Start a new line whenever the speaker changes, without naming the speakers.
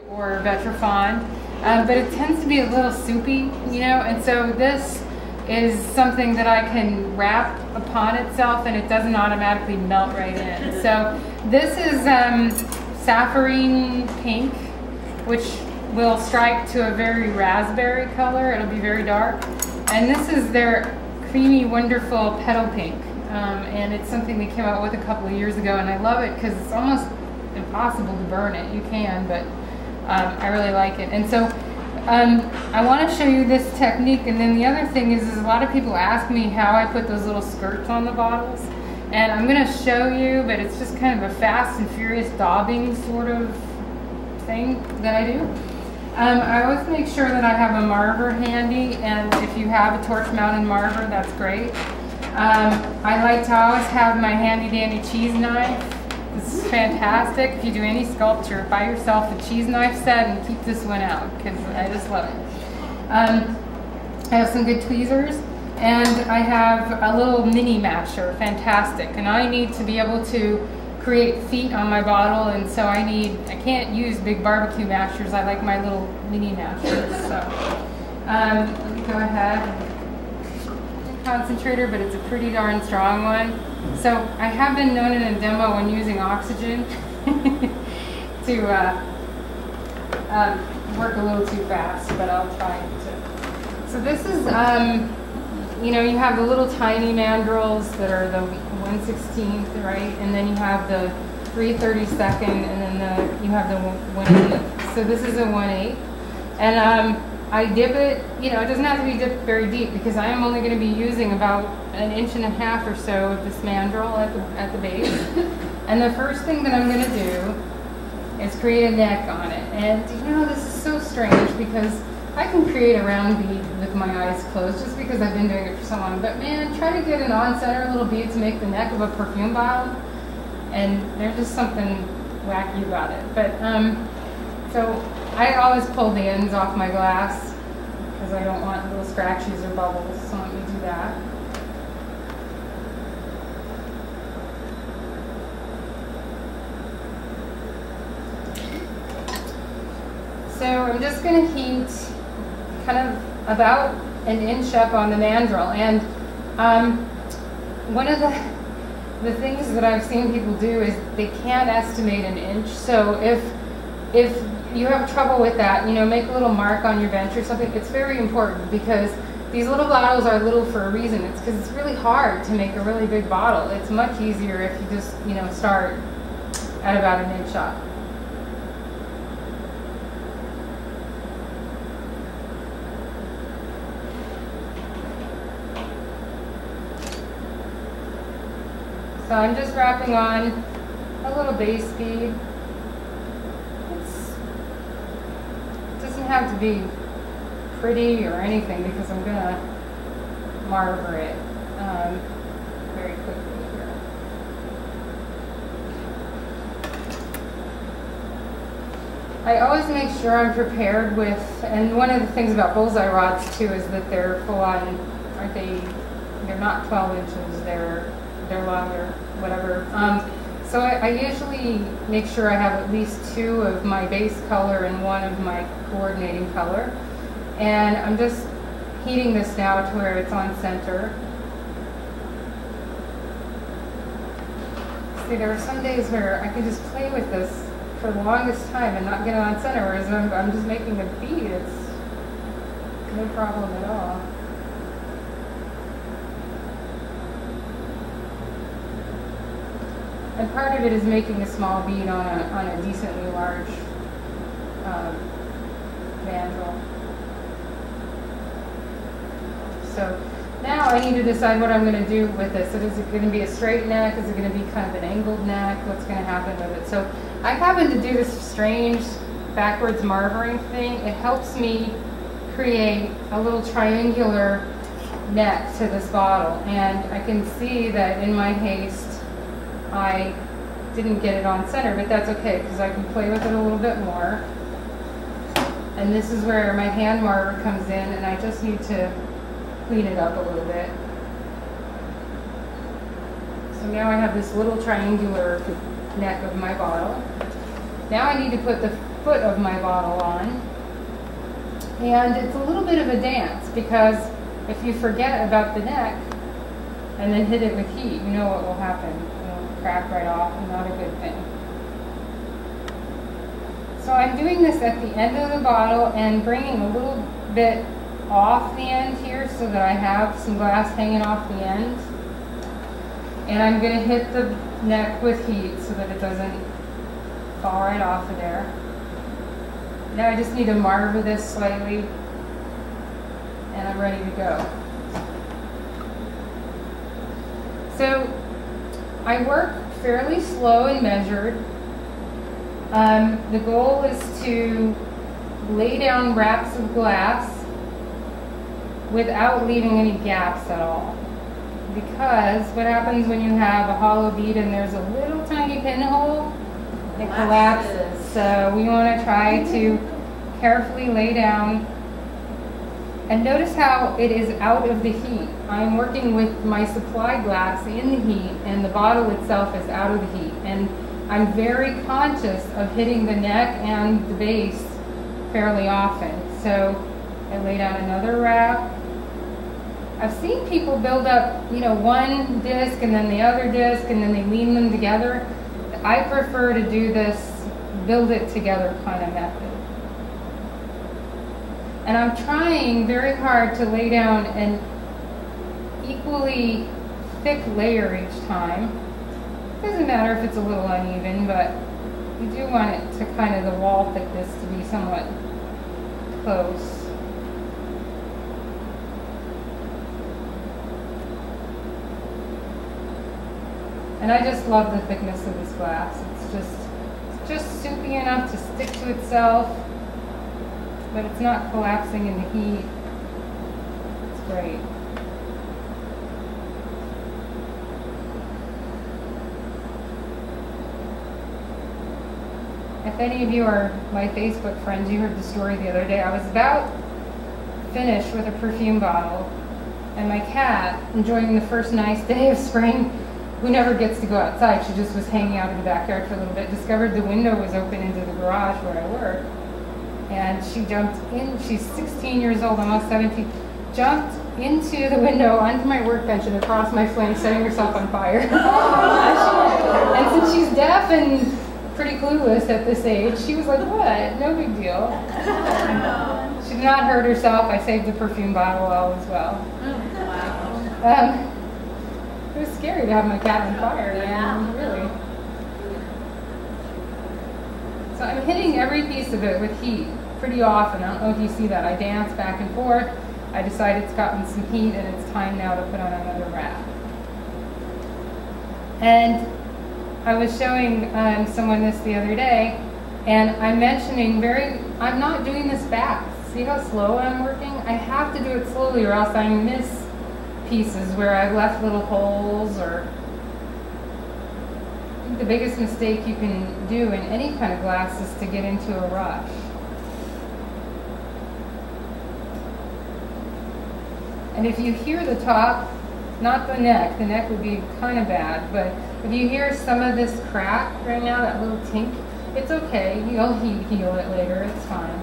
or Vetrafon, but it tends to be a little soupy, you know, and so this is something that I can wrap upon itself and it doesn't automatically melt right in. So this is sapphirine pink, which will strike to a very raspberry color. It'll be very dark. And this is their creamy, wonderful petal pink. And it's something they came out with a couple of years ago, and I love it because it's almost impossible to burn it. You can, but I really like it. And so I want to show you this technique, and then the other thing is a lot of people ask me how I put those little skirts on the bottles, and I'm going to show you, but it's just kind of a fast and furious daubing sort of thing that I do. I always make sure that I have a marver handy, and if you have a torch mounted marver, that's great. I like to always have my handy dandy cheese knife. This is fantastic. If you do any sculpture, buy yourself a cheese knife set and keep this one out because I just love it. I have some good tweezers, and I have a little mini masher, fantastic. And I need to be able to create feet on my bottle, and so I can't use big barbecue mashers. I like my little mini mashers. So let me go ahead. Concentrator, but it's a pretty darn strong one. So I have been known in a demo when using oxygen to work a little too fast, but I'll try to. So this is, you know, you have the little tiny mandrels that are the 1/16th, right? And then you have the 3/32nd, and then you have the 1/8. So this is a 1/8. And I dip it, you know, it doesn't have to be dipped very deep because I am only going to be using about 1.5 inches or so of this mandrel at the base. And the first thing that I'm going to do is create a neck on it. And you know, this is so strange because I can create a round bead with my eyes closed just because I've been doing it for so long. But man, try to get an on-center little bead to make the neck of a perfume bottle, and there's just something wacky about it. But so I always pull the ends off my glass because I don't want little scratches or bubbles, so let me do that. So I'm just going to heat kind of about 1 inch up on the mandrel, and one of the things that I've seen people do is they can't estimate 1 inch. So if you have trouble with that, you know, make a little mark on your bench or something. It's very important because these little bottles are little for a reason. It's because it's really hard to make a really big bottle. It's much easier if you just, you know, start at about 1 inch up. So I'm just wrapping on a little base bead. Have to be pretty or anything because I'm gonna marver it very quickly here. I always make sure I'm prepared with, and one of the things about bullseye rods too is that they're full on, they're not 12 inches, they're longer, whatever. So I usually make sure I have at least 2 of my base color and 1 of my coordinating color. And I'm just heating this now to where it's on center. See, there are some days where I can just play with this for the longest time and not get it on center, whereas I'm just making a bead. It's no problem at all. And part of it is making a small bead on a decently large mandrel. So now I need to decide what I'm going to do with this. Is it going to be a straight neck? Is it going to be kind of an angled neck? What's going to happen with it? So I happen to do this strange backwards marvering thing. It helps me create a little triangular neck to this bottle. And I can see that in my haste I didn't get it on center, but that's okay because I can play with it a little bit more. And this is where my hand marver comes in, and I just need to clean it up a little bit. So now I have this little triangular neck of my bottle. Now I need to put the foot of my bottle on. And it's a little bit of a dance because if you forget about the neck and then hit it with heat, you know what will happen. It'll crack right off, and not a good thing. So I'm doing this at the end of the bottle and bringing a little bit off the end here so that I have some glass hanging off the end. And I'm going to hit the neck with heat so that it doesn't fall right off of there. Now I just need to marver this slightly and I'm ready to go. So I work fairly slow and measured. The goal is to lay down wraps of glass without leaving any gaps at all. Because what happens when you have a hollow bead and there's a little tiny pinhole, it collapses. So we want to try to carefully lay down. And notice how it is out of the heat. I'm working with my supply glass in the heat and the bottle itself is out of the heat. And I'm very conscious of hitting the neck and the base fairly often. So I lay down another wrap. I've seen people build up, you know, one disc and then the other disc and then they lean them together. I prefer to do this build it together kind of method. And I'm trying very hard to lay down an equally thick layer each time. Doesn't matter if it's a little uneven, but you do want it to kind of the wall thickness to be somewhat close. And I just love the thickness of this glass. It's just soupy enough to stick to itself, but it's not collapsing in the heat. It's great. If any of you are my Facebook friends, you heard the story the other day. I was about finished with a perfume bottle, and my cat, enjoying the first nice day of spring, who never gets to go outside, she just was hanging out in the backyard for a little bit, discovered the window was open into the garage where I work. And she jumped in, she's 16 years old, almost 17, jumped into the window, onto my workbench and across my flank, setting herself on fire. And since she's deaf and pretty clueless at this age, she was like, what? No big deal. She did not hurt herself. I saved the perfume bottle all as well. Wow. It was scary to have my cat on fire. Yeah. I mean, really. So I'm hitting every piece of it with heat pretty often. I don't know if you see that. I dance back and forth. I decide it's gotten some heat and it's time now to put on another wrap. And I was showing someone this the other day, and I'm mentioning I'm not doing this fast. See how slow I'm working? I have to do it slowly or else I miss pieces where I've left little holes. Or I think the biggest mistake you can do in any kind of glass is to get into a rush. And if you hear the top, not the neck would be kind of bad, but if you hear some of this crack right now, that little tink, it's okay. You'll heal it later, it's fine.